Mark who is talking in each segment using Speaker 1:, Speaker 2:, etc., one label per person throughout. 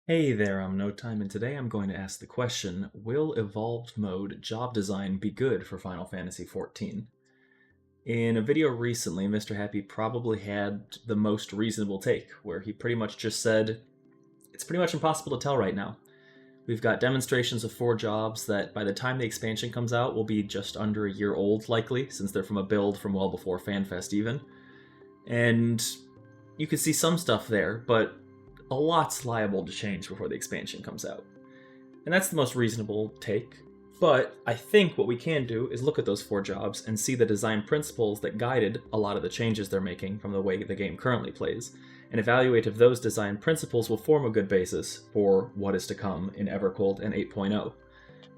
Speaker 1: Hey there, I'm No Time, and today I'm going to ask the question, will evolved mode job design be good for Final Fantasy XIV? In a video recently, Mr. Happy probably had the most reasonable take, where he pretty much just said, it's pretty much impossible to tell right now. We've got demonstrations of 4 jobs that by the time the expansion comes out will be just under a year old, likely, since they're from a build from well before FanFest even. And you can see some stuff there, but a lot's liable to change before the expansion comes out. And that's the most reasonable take. But I think what we can do is look at those 4 jobs and see the design principles that guided a lot of the changes they're making from the way the game currently plays, and evaluate if those design principles will form a good basis for what is to come in Evercold and 8.0.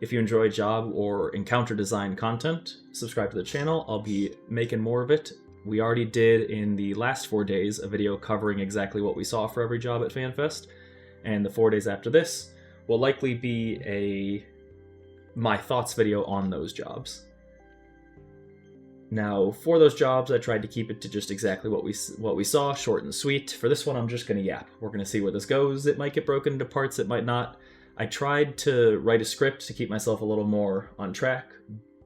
Speaker 1: If you enjoy job or encounter design content, subscribe to the channel. I'll be making more of it. We already did in the last 4 days a video covering exactly what we saw for every job at FanFest, and the 4 days after this will likely be a my thoughts video on those jobs. Now, for those jobs, I tried to keep it to just exactly what we saw, short and sweet. For this one, I'm just going to yap. We're going to see where this goes. It might get broken into parts, it might not. I tried to write a script to keep myself a little more on track,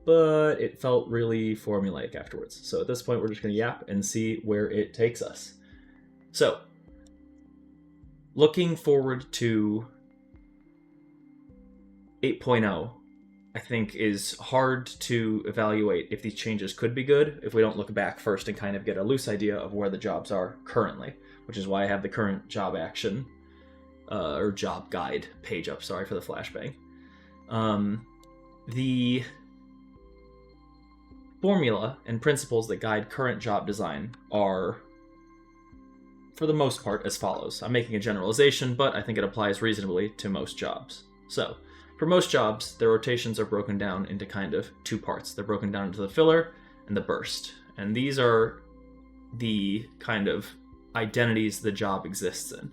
Speaker 1: but it felt really formulaic afterwards. So at this point, we're just going to yap and see where it takes us. So, looking forward to 8.0, I think is hard to evaluate if these changes could be good if we don't look back first and kind of get a loose idea of where the jobs are currently, which is why I have the current job action, or job guide page up, sorry for the flashbang. The formula and principles that guide current job design are, for the most part, as follows. I'm making a generalization, but I think it applies reasonably to most jobs. So, for most jobs, their rotations are broken down into kind of 2 parts. They're broken down into the filler and the burst. And these are the kind of identities the job exists in.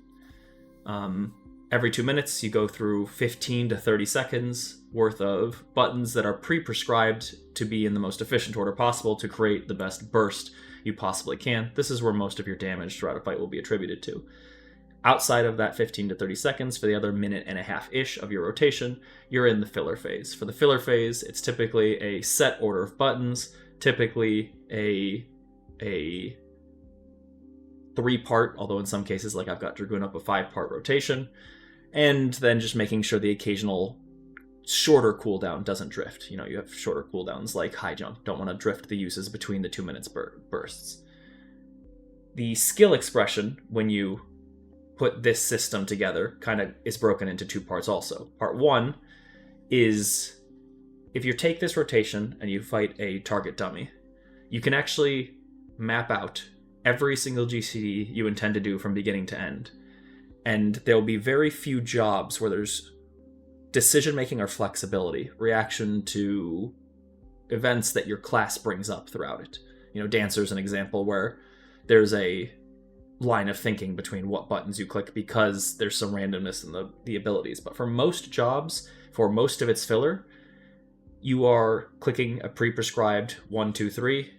Speaker 1: Every 2 minutes, you go through 15 to 30 seconds worth of buttons that are pre-prescribed to be in the most efficient order possible to create the best burst you possibly can. This is where most of your damage throughout a fight will be attributed to. Outside of that 15 to 30 seconds, for the other minute and a half-ish of your rotation, you're in the filler phase. For the filler phase, it's typically a set order of buttons, typically a 3-part, although in some cases, like I've got Dragoon up, a 5-part rotation, and then just making sure the occasional shorter cooldown doesn't drift. You know, you have shorter cooldowns like high jump. Don't want to drift the uses between the 2 minutes bursts. The skill expression, when you put this system together, kind of is broken into 2 parts also. Part 1 is, if you take this rotation and you fight a target dummy, you can actually map out every single GCD you intend to do from beginning to end. And there'll be very few jobs where there's decision-making or flexibility, reaction to events that your class brings up throughout it. You know, Dancer's an example where there's a line of thinking between what buttons you click because there's some randomness in the abilities. But for most jobs, for most of its filler, you are clicking a pre-prescribed 1, 2, 3,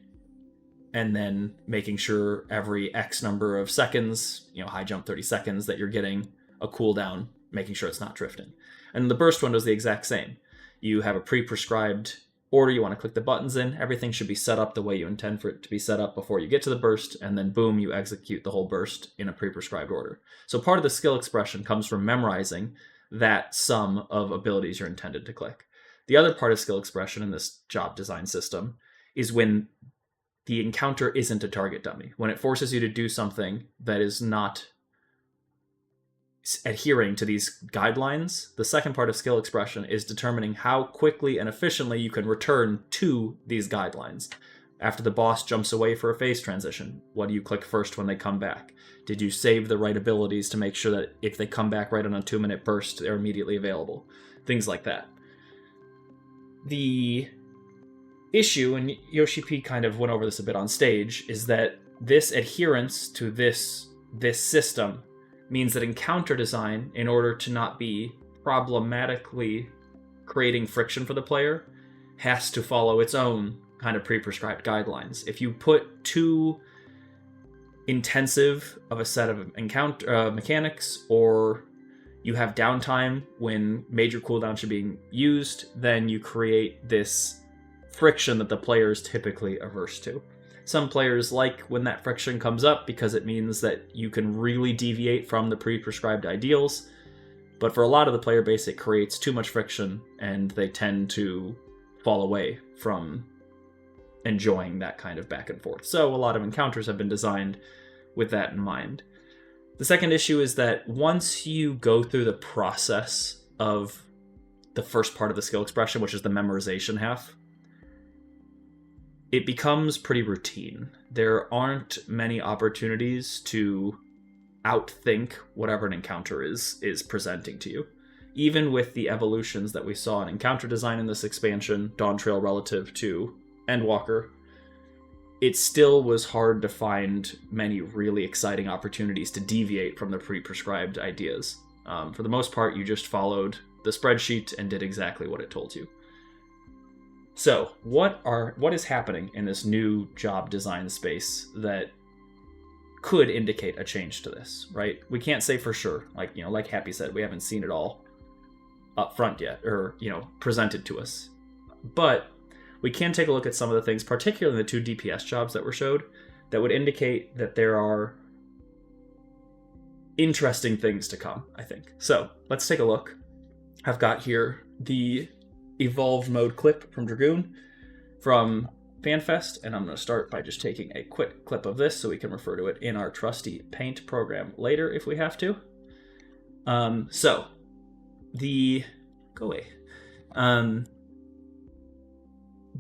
Speaker 1: and then making sure every X number of seconds, you know, high jump 30 seconds, that you're getting a cooldown, making sure it's not drifting. And the burst window is the exact same. You have a pre-prescribed order you want to click the buttons in. Everything should be set up the way you intend for it to be set up before you get to the burst, and then boom, you execute the whole burst in a pre-prescribed order. So part of the skill expression comes from memorizing that sum of abilities you're intended to click. The other part of skill expression in this job design system is when the encounter isn't a target dummy, when it forces you to do something that is not adhering to these guidelines. The second part of skill expression is determining how quickly and efficiently you can return to these guidelines. After the boss jumps away for a phase transition, what do you click first when they come back? Did you save the right abilities to make sure that if they come back right on a 2-minute burst, they're immediately available? Things like that. The issue, and Yoshi P kind of went over this a bit on stage, is that this adherence to this system means that encounter design, in order to not be problematically creating friction for the player, has to follow its own kind of pre-prescribed guidelines. If you put too intensive of a set of encounter mechanics, or you have downtime when major cooldowns are being used, then you create this friction that the player is typically averse to. Some players like when that friction comes up because it means that you can really deviate from the pre-prescribed ideals, but for a lot of the player base, it creates too much friction, and they tend to fall away from enjoying that kind of back and forth. So a lot of encounters have been designed with that in mind. The second issue is that once you go through the process of the first part of the skill expression, which is the memorization half, it becomes pretty routine. There aren't many opportunities to outthink whatever an encounter is presenting to you. Even with the evolutions that we saw in encounter design in this expansion, Dawntrail relative to Endwalker, it still was hard to find many really exciting opportunities to deviate from the pre-prescribed ideas. For the most part, you just followed the spreadsheet and did exactly what it told you. So, what is happening in this new job design space that could indicate a change to this, right? We can't say for sure. Like Happy said, we haven't seen it all up front yet, or, presented to us. But we can take a look at some of the things, particularly the 2 DPS jobs that were showed, that would indicate that there are interesting things to come, I think. So, let's take a look. I've got here the evolved mode clip from Dragoon from FanFest, and I'm going to start by just taking a quick clip of this so we can refer to it in our trusty Paint program later if we have to.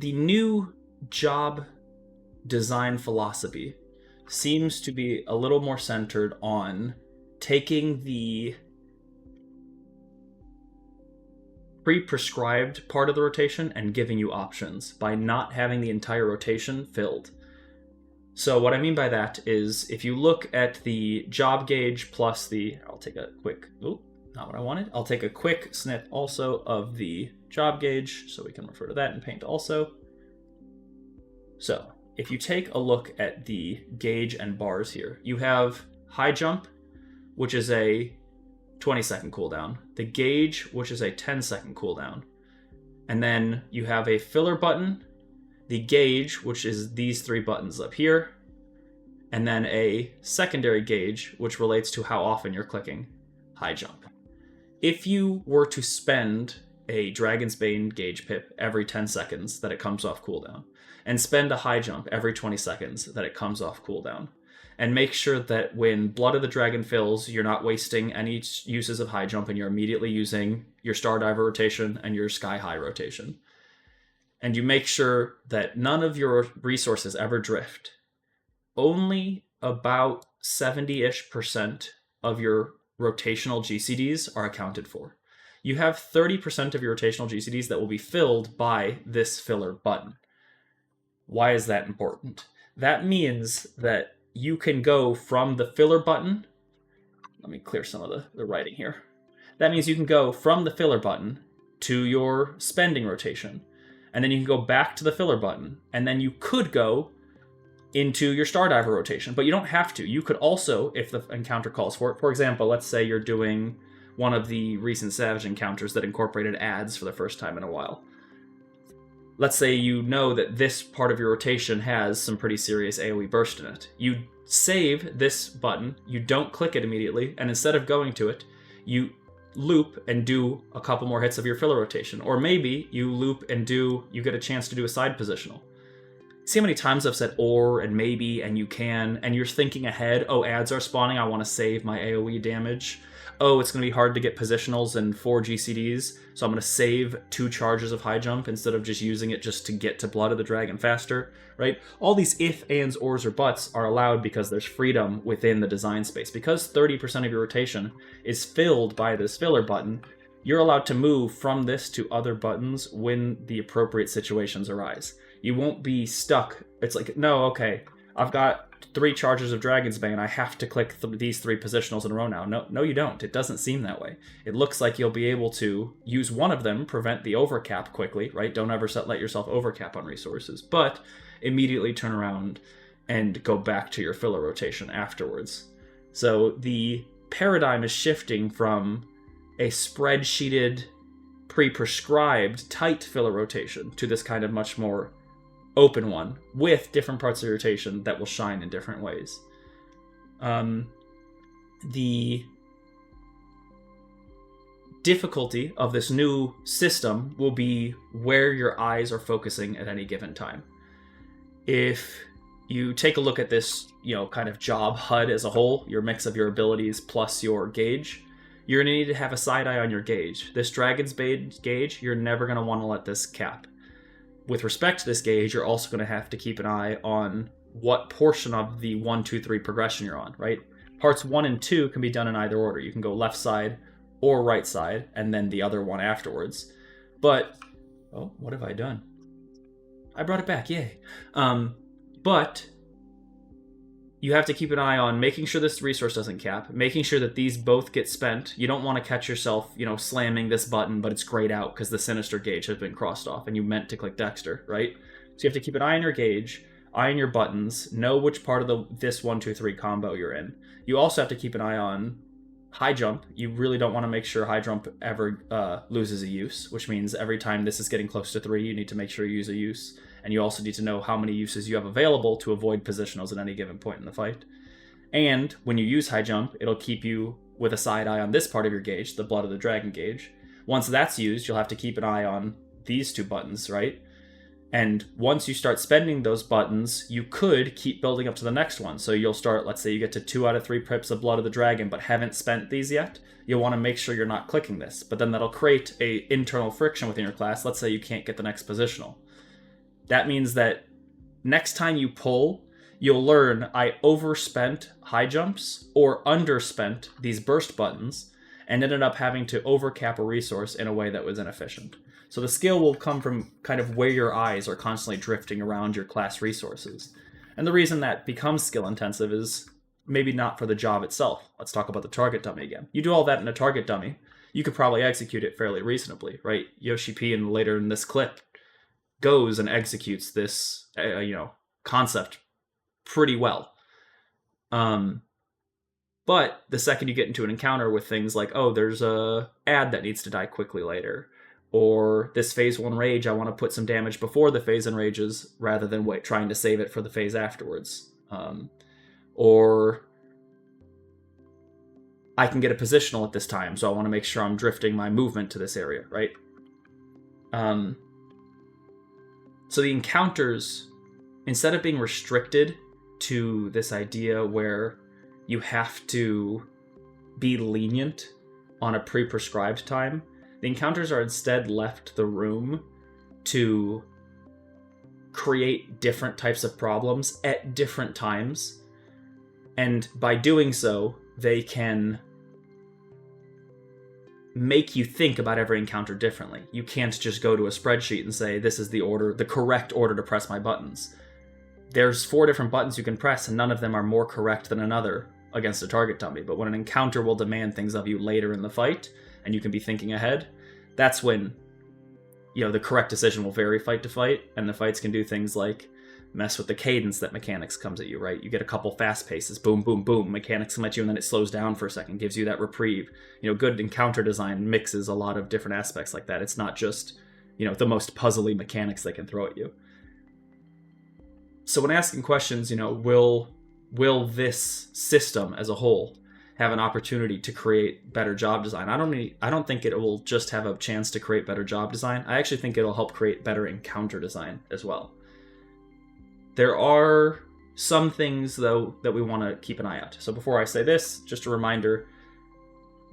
Speaker 1: The new job design philosophy seems to be a little more centered on taking the pre-prescribed part of the rotation and giving you options by not having the entire rotation filled. So what I mean by that is if you look at the job gauge plus I'll take a quick snip also of the job gauge so we can refer to that in Paint also. So if you take a look at the gauge and bars here, you have high jump, which is a 20-second cooldown, the gauge, which is a 10-second cooldown, and then you have a filler button, the gauge, which is these 3 buttons up here, and then a secondary gauge, which relates to how often you're clicking high jump. If you were to spend a Dragon's Bane gauge pip every 10 seconds that it comes off cooldown, and spend a high jump every 20 seconds that it comes off cooldown, and make sure that when Blood of the Dragon fills, you're not wasting any uses of high jump and you're immediately using your Stardiver rotation and your Sky High rotation. And you make sure that none of your resources ever drift. Only about 70-ish% of your rotational GCDs are accounted for. You have 30% of your rotational GCDs that will be filled by this filler button. Why is that important? That means that you can go from the filler button. Let me clear some of the writing here. That means you can go from the filler button to your spending rotation. And then you can go back to the filler button. And then you could go into your Stardiver rotation. But you don't have to. You could also, if the encounter calls for it. For example, let's say you're doing one of the recent Savage encounters that incorporated ads for the first time in a while. Let's say you know that this part of your rotation has some pretty serious AoE burst in it. You save this button, you don't click it immediately, and instead of going to it, you loop and do a couple more hits of your filler rotation. Or maybe you loop and you get a chance to do a side positional. See how many times I've said or and maybe and you can, and you're thinking ahead, oh, ads are spawning, I want to save my AoE damage. Oh, it's going to be hard to get positionals and 4 GCDs, so I'm going to save 2 charges of high jump instead of just using it just to get to Blood of the Dragon faster, right? All these if, ands, ors, or buts are allowed because there's freedom within the design space. Because 30% of your rotation is filled by this filler button, you're allowed to move from this to other buttons when the appropriate situations arise. You won't be stuck. It's like, no, okay, I've got 3 charges of Dragon's Bane, I have to click these 3 positionals in a row now. No, you don't. It doesn't seem that way. It looks like you'll be able to use one of them, prevent the overcap quickly, right? Don't ever let yourself overcap on resources, but immediately turn around and go back to your filler rotation afterwards. So the paradigm is shifting from a spreadsheeted, pre-prescribed tight filler rotation to this kind of much more open one with different parts of the rotation that will shine in different ways. The difficulty of this new system will be where your eyes are focusing at any given time. If you take a look at this, kind of job HUD as a whole, your mix of your abilities plus your gauge, you're going to need to have a side eye on your gauge. This Dragon's gauge, you're never going to want to let this cap. With respect to this gauge, you're also going to have to keep an eye on what portion of the 1, 2, 3 progression you're on, right? Parts 1 and 2 can be done in either order. You can go left side or right side, and then the other one afterwards. But, oh, what have I done? I brought it back, yay. But you have to keep an eye on making sure this resource doesn't cap, making sure that these both get spent. You don't want to catch yourself, slamming this button, but it's grayed out because the Sinister gauge has been crossed off and you meant to click Dexter, right? So you have to keep an eye on your gauge, eye on your buttons, know which part of this 1, 2, 3 combo you're in. You also have to keep an eye on high jump. You really don't want to make sure high jump ever loses a use, which means every time this is getting close to 3, you need to make sure you use a use. And you also need to know how many uses you have available to avoid positionals at any given point in the fight. And when you use high jump, it'll keep you with a side eye on this part of your gauge, the Blood of the Dragon gauge. Once that's used, you'll have to keep an eye on these 2 buttons, right? And once you start spending those buttons, you could keep building up to the next one. So you'll start, let's say you get to 2 out of 3 pips of Blood of the Dragon, but haven't spent these yet. You'll want to make sure you're not clicking this, but then that'll create a internal friction within your class. Let's say you can't get the next positional. That means that next time you pull, you'll learn I overspent high jumps or underspent these burst buttons and ended up having to overcap a resource in a way that was inefficient. So the skill will come from kind of where your eyes are constantly drifting around your class resources. And the reason that becomes skill intensive is maybe not for the job itself. Let's talk about the target dummy again. You do all that in a target dummy, you could probably execute it fairly reasonably, right? Yoshi P, and later in this clip, goes and executes this, concept pretty well. But the second you get into an encounter with things like, oh, there's a ad that needs to die quickly later, or this phase 1 rage, I want to put some damage before the phase enrages rather than trying to save it for the phase afterwards. Or I can get a positional at this time, so I want to make sure I'm drifting my movement to this area, right? So the encounters, instead of being restricted to this idea where you have to be lenient on a pre-prescribed time, the encounters are instead left the room to create different types of problems at different times. And by doing so, they can make you think about every encounter differently. You can't just go to a spreadsheet and say, this is the correct order to press my buttons. There's 4 different buttons you can press, and none of them are more correct than another against a target dummy. But when an encounter will demand things of you later in the fight, and you can be thinking ahead, that's when, the correct decision will vary fight to fight, and the fights can do things like mess with the cadence that mechanics comes at you, right? You get a couple fast paces, boom, boom, boom, mechanics come at you, and then it slows down for a second, gives you that reprieve. Good encounter design mixes a lot of different aspects like that. It's not just, the most puzzly mechanics they can throw at you. So when asking questions, will this system as a whole have an opportunity to create better job design? I don't think it will just have a chance to create better job design. I actually think it'll help create better encounter design as well. There are some things, though, that we want to keep an eye out. So before I say this, just a reminder,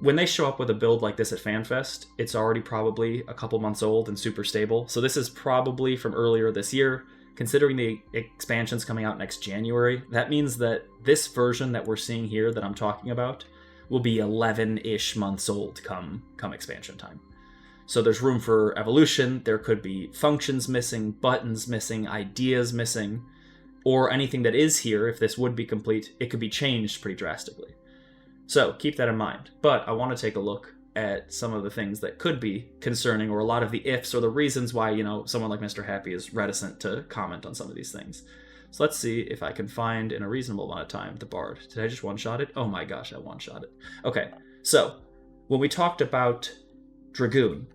Speaker 1: when they show up with a build like this at FanFest, it's already probably a couple months old and super stable. So this is probably from earlier this year. Considering the expansion's coming out next January, that means that this version that we're seeing here that I'm talking about will be 11-ish months old come expansion time. So there's room for evolution. There could be functions missing, buttons missing, ideas missing, or anything that is here, if this would be complete, it could be changed pretty drastically. So keep that in mind. But I want to take a look at some of the things that could be concerning, or a lot of the ifs, or the reasons why, someone like Mr. Happy is reticent to comment on some of these things. So let's see if I can find, in a reasonable amount of time, the Bard. Did I just one-shot it? Oh my gosh, I one-shot it. Okay, so When we talked about Dragoon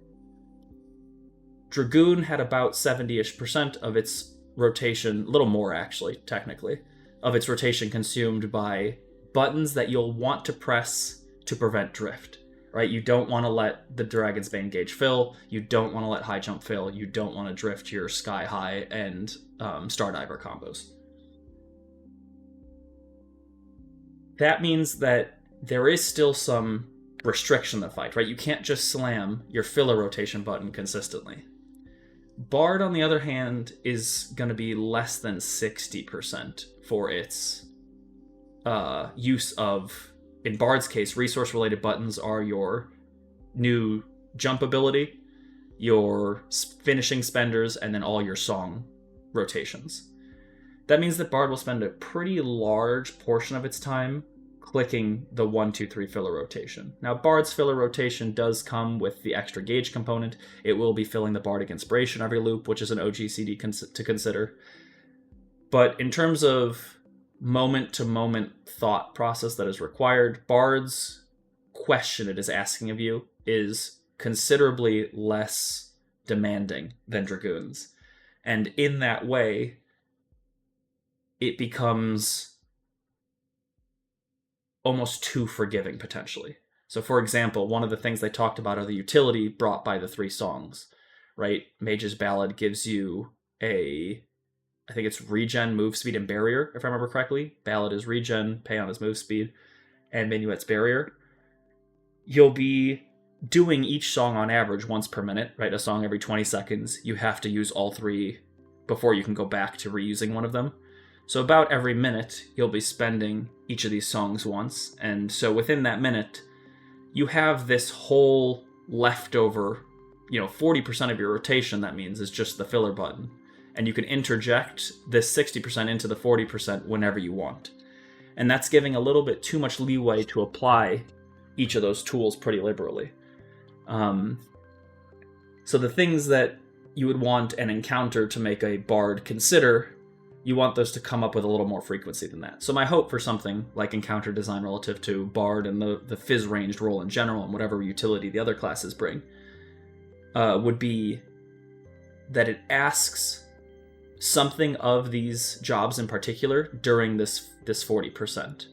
Speaker 1: had about 70-ish% of its rotation, a little more actually, technically, of its rotation consumed by buttons that you'll want to press to prevent drift, right? You don't want to let the Dragon's Bane gauge fill, you don't want to let high jump fill, you don't want to drift your sky high and Stardiver combos. That means that there is still some restriction in the fight, right? You can't just slam your filler rotation button consistently. Bard, on the other hand, is going to be less than 60% for its use of, in Bard's case, resource-related buttons are your new jump ability, your finishing spenders, and then all your song rotations. That means that Bard will spend a pretty large portion of its time clicking the 1, 2, 3 filler rotation. Now, Bard's filler rotation does come with the extra gauge component. It will be filling the Bardic Inspiration every loop, which is an OGCD to consider. But in terms of moment-to-moment thought process that is required, Bard's question it is asking of you is considerably less demanding than Dragoon's. And in that way, it becomes almost too forgiving, potentially. So, for example, one of the things they talked about are the utility brought by the 3 songs, right? Mage's Ballad gives you I think it's regen, move speed, and barrier, if I remember correctly. Ballad is regen, Paean is move speed, and Minuet's barrier. You'll be doing each song on average once per minute, right? A song every 20 seconds. You have to use all 3 before you can go back to reusing one of them. So about every minute, you'll be spending each of these songs once, and so within that minute, you have this whole leftover, 40% of your rotation, that means, is just the filler button. And you can interject this 60% into the 40% whenever you want. And that's giving a little bit too much leeway to apply each of those tools pretty liberally. So the things that you would want an encounter to make a bard consider, you want those to come up with a little more frequency than that. So my hope for something like encounter design relative to bard and the fizz ranged role in general and whatever utility the other classes bring would be that it asks something of these jobs in particular during this 40%.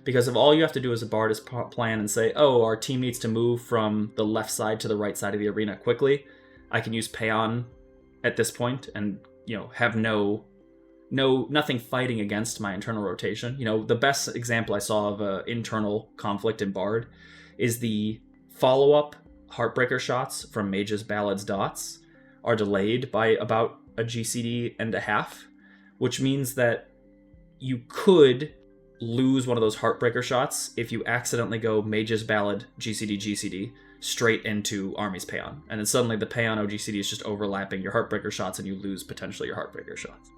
Speaker 1: Because if all you have to do as a bard is plan and say, oh, our team needs to move from the left side to the right side of the arena quickly, I can use Paean at this point and, have nothing fighting against my internal rotation. The best example I saw of an internal conflict in Bard is the follow-up Heartbreaker shots from Mage's Ballad's dots are delayed by about a GCD and a half, which means that you could lose one of those Heartbreaker shots if you accidentally go Mage's Ballad GCD straight into Army's Paean. And then suddenly the Paean OGCD is just overlapping your Heartbreaker shots and you lose potentially your Heartbreaker shots.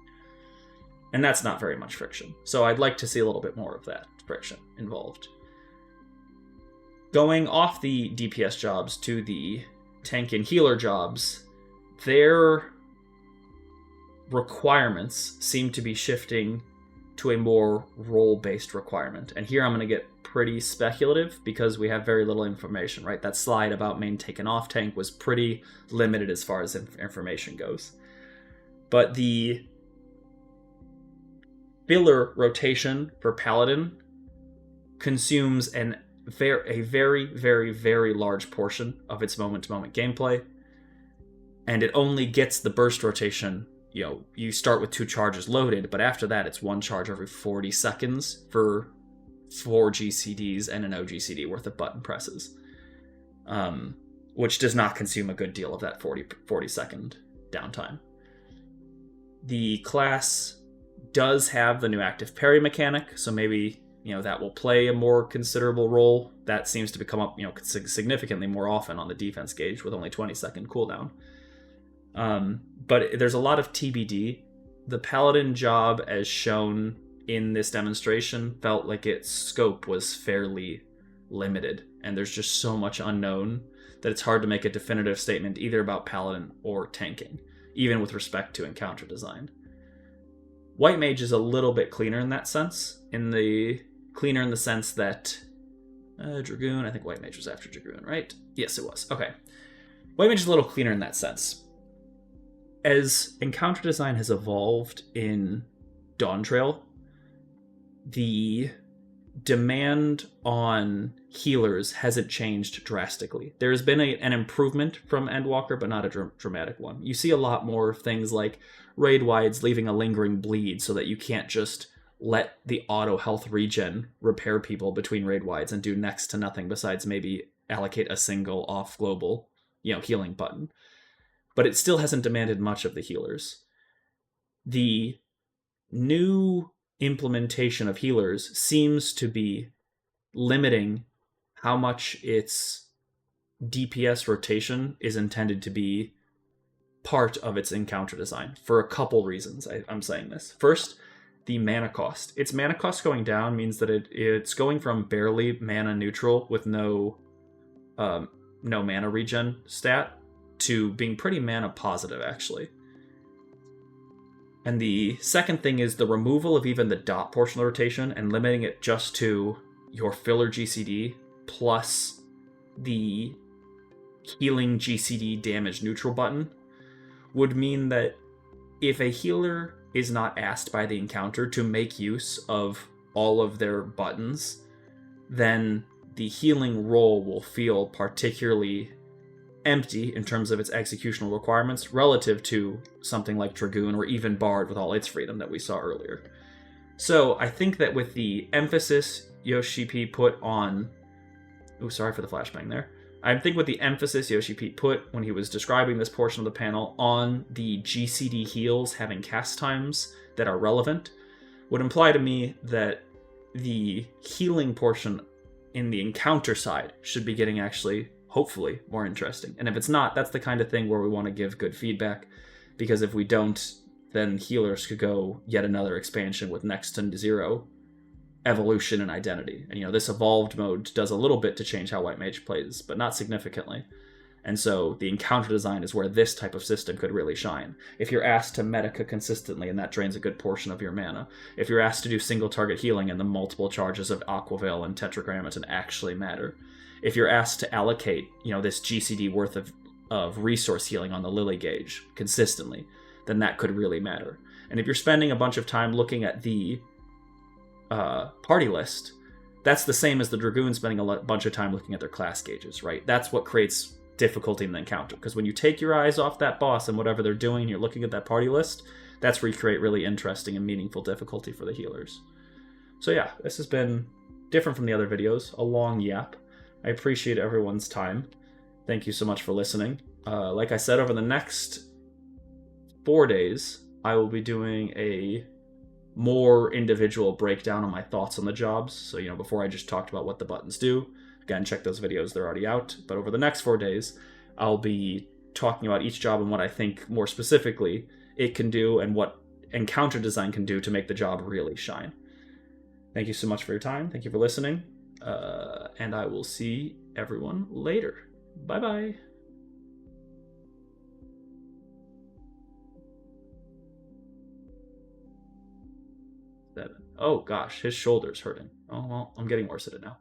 Speaker 1: And that's not very much friction. So I'd like to see a little bit more of that friction involved. Going off the DPS jobs to the tank and healer jobs, their requirements seem to be shifting to a more role-based requirement. And here I'm going to get pretty speculative because we have very little information, right? That slide about main tank and off tank was pretty limited as far as information goes. But the filler rotation for Paladin consumes a very, very, very large portion of its moment-to-moment gameplay, and it only gets the burst rotation. You start with 2 charges loaded, but after that it's 1 charge every 40 seconds for 4 GCDs and an OGCD worth of button presses, which does not consume a good deal of that 40 second downtime. The class does have the new active parry mechanic, so maybe that will play a more considerable role. That seems to come up significantly more often on the defense gauge with only 20-second cooldown. But there's a lot of TBD. The Paladin job, as shown in this demonstration, felt like its scope was fairly limited, and there's just so much unknown that it's hard to make a definitive statement either about Paladin or tanking, even with respect to encounter design. White Mage is a little bit cleaner in that sense, in the sense that Dragoon, I think White Mage was after Dragoon, right? Yes, it was. Okay. White Mage is a little cleaner in that sense. As encounter design has evolved in Dawntrail, the demand on healers hasn't changed drastically. There has been an improvement from Endwalker, but not a dramatic one. You see a lot more things like raid wides leaving a lingering bleed so that you can't just let the auto health regen repair people between raid wides and do next to nothing besides maybe allocate a single off global, healing button. But it still hasn't demanded much of the healers. The new implementation of healers seems to be limiting how much its DPS rotation is intended to be part of its encounter design for a couple reasons. I'm saying this. First, the mana cost. Its mana cost going down means that it's going from barely mana neutral with no mana regen stat to being pretty mana positive, actually. And the second thing is the removal of even the dot portion of the rotation and limiting it just to your filler GCD plus the healing GCD damage neutral button would mean that if a healer is not asked by the encounter to make use of all of their buttons, then the healing role will feel particularly empty in terms of its executional requirements relative to something like Dragoon or even Bard with all its freedom that we saw earlier. So I think that with the emphasis Yoshi P put on... Oh, sorry for the flashbang there. I think with the emphasis Yoshi P put when he was describing this portion of the panel on the GCD heals having cast times that are relevant would imply to me that the healing portion in the encounter side should be getting actually, hopefully, more interesting. And if it's not, that's the kind of thing where we want to give good feedback, because if we don't, then healers could go yet another expansion with next to zero evolution and identity. And, this evolved mode does a little bit to change how White Mage plays, but not significantly. And so the encounter design is where this type of system could really shine. If you're asked to medica consistently, and that drains a good portion of your mana. If you're asked to do single target healing and the multiple charges of Aquaveil and Tetragrammaton actually matter. If you're asked to allocate, this GCD worth of resource healing on the Lily gauge consistently, then that could really matter. And if you're spending a bunch of time looking at the party list, that's the same as the Dragoon spending a bunch of time looking at their class gauges, right? That's what creates difficulty in the encounter, because when you take your eyes off that boss and whatever they're doing, you're looking at that party list, that's where you create really interesting and meaningful difficulty for the healers. So yeah, this has been different from the other videos, a long yap. I appreciate everyone's time. Thank you so much for listening. Like I said, over the next 4 days, I will be doing a more individual breakdown on my thoughts on the jobs. So, before I just talked about what the buttons do. Again, check those videos, they're already out. But over the next 4 days, I'll be talking about each job and what I think more specifically it can do and what encounter design can do to make the job really shine. Thank you so much for your time. Thank you for listening. And I will see everyone later. Bye-bye. Oh gosh, his shoulder's hurting. Oh well, I'm getting worse at it now.